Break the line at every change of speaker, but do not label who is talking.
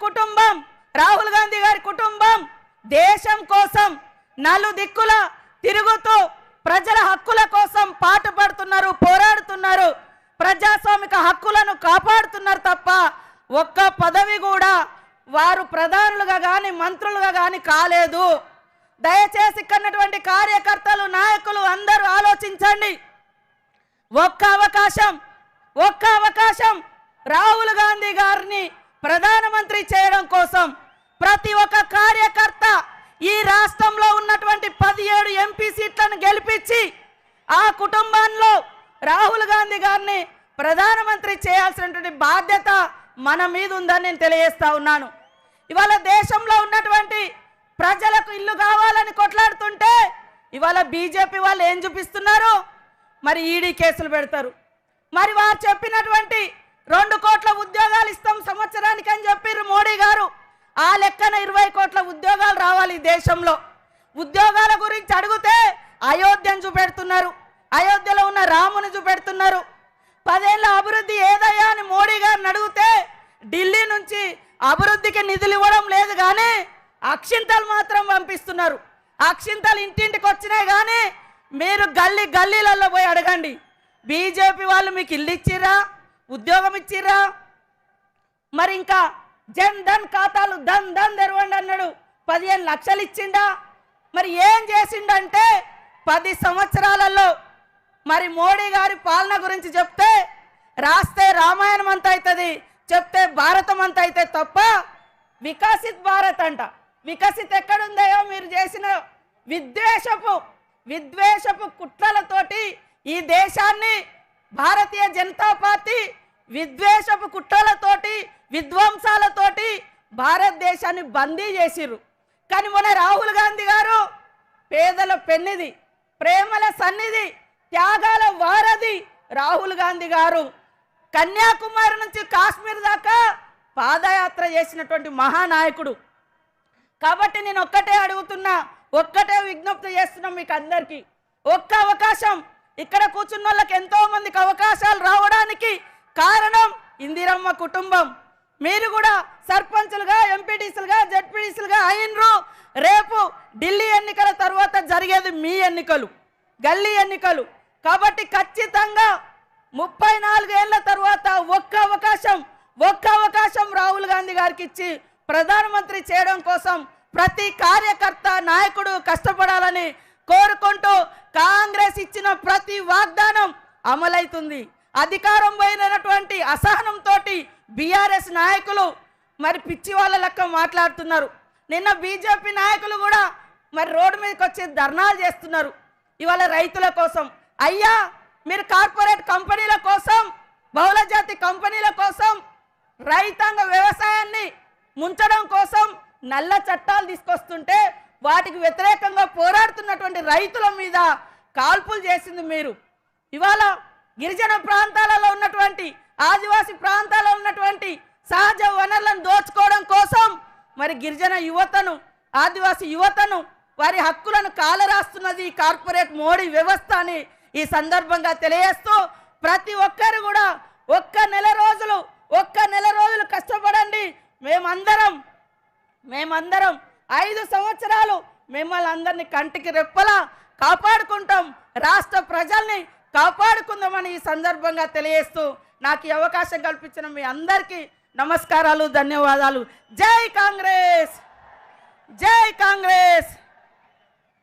కుటుంబం, రాహుల్ గాంధీ గారి కుటుంబం దేశం కోసం నలుదిక్కుల తిరుగుతూ ప్రజల హక్కుల కోసం పాటుపడుతున్నారు, పోరాడుతున్నారు, ప్రజాస్వామిక హక్కులను కాపాడుతున్నారు తప్ప ఒక్క పదవి కూడా వారు ప్రధానులుగా కానీ మంత్రులుగా కానీ కాలేదు. దయచేసి ఇక్కడున్నటువంటి కార్యకర్తలు, నాయకులు అందరూ ఆలోచించండి. ఒక్క అవకాశం రాహుల్ గాంధీ గారిని ప్రధానమంత్రి చేయడం కోసం ప్రతి ఒక్క కార్యకర్త ఈ రాష్ట్రంలో ఉన్నటువంటి 17 ఎంపీ సీట్లను గెలిపించి ఆ కుటుంబంలో రాహుల్ గాంధీ గారిని ప్రధానమంత్రి చేయాల్సినటువంటి బాధ్యత మన మీద ఉందని నేను తెలియజేస్తా ఉన్నాను. ఇవాళ దేశంలో ఉన్నటువంటి ప్రజలకు ఇల్లు కావాలని కొట్లాడుతుంటే ఇవాళ బీజేపీ వాళ్ళు ఏం చూపిస్తున్నారు? మరి ఈడీ కేసులు పెడతారు. మరి వారు చెప్పినటువంటి 2 కోట్ల ఉద్యోగాలు ఇస్తాం సంవత్సరానికి అని చెప్పారు మోడీ గారు. ఆ లెక్కన 20 కోట్ల ఉద్యోగాలు రావాలి దేశంలో. ఉద్యోగాల గురించి అడిగితే అయోధ్యను చూపెడుతున్నారు, అయోధ్యలో ఉన్న రాముని చూపెడుతున్నారు. 10 ఏళ్ల అభివృద్ధి ఏదయ్యా అని మోడీ గారిని అడిగితే ఢిల్లీ నుంచి అభివృద్ధికి నిధులు ఇవ్వడం లేదు కానీ అక్షింతలు మాత్రం పంపిస్తున్నారు. అక్షింతలు ఇంటింటికి వచ్చినాయి కానీ మీరు గల్లీలలో పోయి అడగండి, బీజేపీ వాళ్ళు మీకు ఇల్లు ఇచ్చిర్రా, ఉద్యోగం ఇచ్చిర్రా? మరి ఇంకా జన్ ధన్ ఖాతాలు ధన్ తెరవండి అన్నాడు, 15 లక్షలు ఇచ్చిండా? మరి ఏం చేసిండంటే 10 సంవత్సరాలలో మరి మోడీ గారి పాలన గురించి చెప్తే రాస్తే రామాయణం అంత అవుతుంది, చెప్తే భారతం అంత అయితే తప్ప వికసిత్ భారత్ అంట. వికసిత్ ఎక్కడుందయో మీరు చేసిన విద్వేషపు కుట్రలతోటి ఈ దేశాన్ని భారతీయ జనతా పార్టీ విద్వేషపు కుట్రలతోటి విధ్వంసాలతోటి భారతదేశాన్ని బందీ చేసిర్రు. కానీ మొన్న రాహుల్ గాంధీ గారు పేదల పెన్నిది, ప్రేమల సన్నిధి, త్యాగాల వారధి రాహుల్ గాంధీ గారు కన్యాకుమారి నుంచి కాశ్మీర్ దాకా పాదయాత్ర చేసినటువంటి మహానాయకుడు. కాబట్టి నేను ఒక్కటే అడుగుతున్నా, ఒక్కటే విజ్ఞప్తి చేస్తున్నా మీకు అందరికీ, ఒక్క అవకాశం. ఇక్కడ కూర్చున్న వాళ్ళకి ఎంతో మందికి అవకాశాలు రావడానికి కారణం ఇందిరమ్మ కుటుంబం. మీరు కూడా సర్పంచులుగా, ఎంపీటీసీలుగా, జడ్పీటీసీలుగా అయినరు. రేపు ఢిల్లీ ఎన్నికల తర్వాత జరిగేది మీ ఎన్నికలు, గల్లీ ఎన్నికలు. కాబట్టి ఖచ్చితంగా 34 ఏళ్ల తర్వాత ఒక్క అవకాశం రాహుల్ గాంధీ గారికి ఇచ్చి ప్రధానమంత్రి చేయడం కోసం ప్రతి కార్యకర్త, నాయకుడు కష్టపడాలని కోరుకుంటూ కాంగ్రెస్ ఇచ్చిన ప్రతి వాగ్దానం అమలవుతుంది. అధికారం పోయినటువంటి అసహనంతో బీఆర్ఎస్ నాయకులు మరి పిచ్చి వాళ్ళ లెక్క మాట్లాడుతున్నారు. నిన్న బీజేపీ నాయకులు కూడా మరి రోడ్డు మీదకి వచ్చి ధర్నాలు చేస్తున్నారు ఇవాళ రైతుల కోసం. అయ్యా, మీరు కార్పొరేట్ కంపెనీల కోసం, బహుళజాతి కంపెనీల కోసం, రైతాంగ వ్యవసాయాన్ని ముంచడం కోసం నల్ల చట్టాలు తీసుకొస్తుంటే వాటికి వ్యతిరేకంగా పోరాడుతున్నటువంటి రైతుల మీద కాల్పులు చేసింది మీరు. ఇవాళ గిరిజన ప్రాంతాలలో ఉన్నటువంటి, ఆదివాసీ ప్రాంతాల్లో ఉన్నటువంటి సహజ వనరులను దోచుకోవడం కోసం మరి గిరిజన యువతను, ఆదివాసీ యువతను, వారి హక్కులను కాలరాస్తున్నది కార్పొరేట్ మోడీ వ్యవస్థ అని ఈ సందర్భంగా తెలియజేస్తూ ప్రతి ఒక్కరు కూడా ఒక్క నెల రోజులు కష్టపడండి. మేమందరం 5 సంవత్సరాలు మిమ్మల్ని అందరినీ కంటికి రెప్పలా కాపాడుకుంటాం, రాష్ట్ర ప్రజల్ని కాపాడుకుందామని ఈ సందర్భంగా తెలియజేస్తూ నాకు ఈ అవకాశం కల్పించిన మీ అందరికీ నమస్కారాలు, ధన్యవాదాలు. జై కాంగ్రెస్.